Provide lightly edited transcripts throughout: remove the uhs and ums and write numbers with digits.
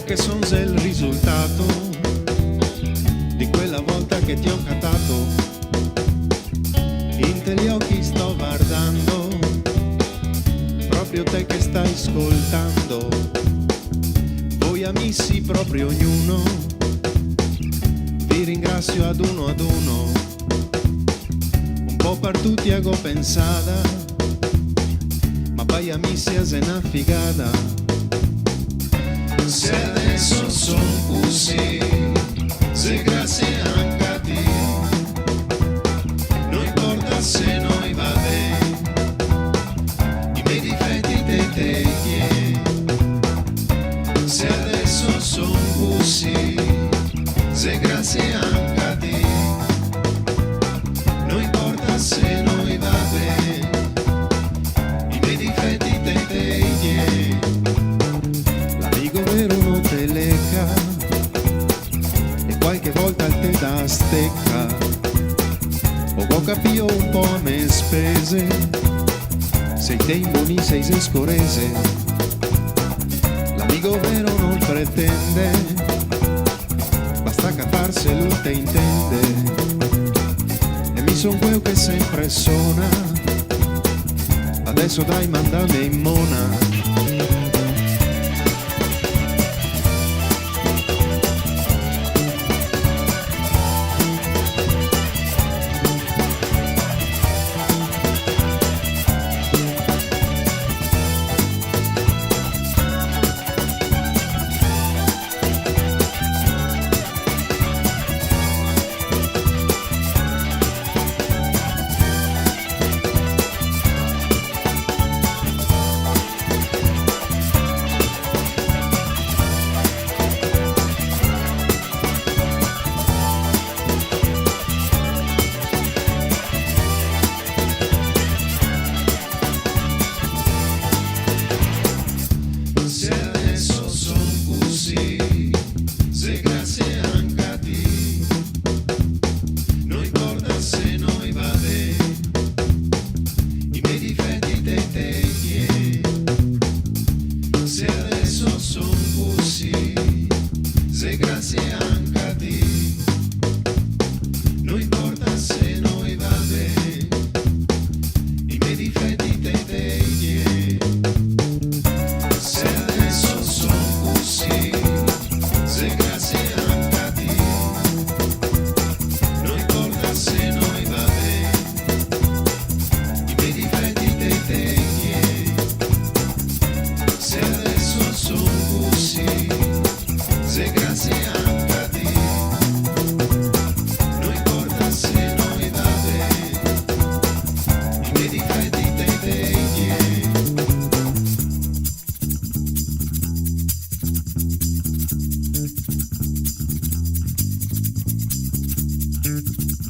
che son già il risultato di quella volta che ti ho cantato. In te gli occhi sto guardando, proprio te che stai ascoltando. Voi amici proprio ognuno, vi ringrazio ad uno, un po' per tutti hago pensada, ma poi amici è una figata. Se adesso son così, se grazie anche a te, non importa se noi va bene, i miei difetti te chiedi. Se adesso son così, se grazie anche a te, non importa se noi va bene, i miei difetti te chiedi. L'amico vero non te lecca e qualche volta te dà stecca, o capio un po' a me spese, sei te in buoni, sei scorese. L'amico vero non pretende, basta caparselo te intende, e mi son quel che sempre suona, adesso dai mandami in mona.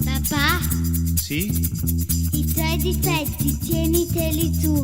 Papà? Sì? I tuoi difetti tieniteli tu,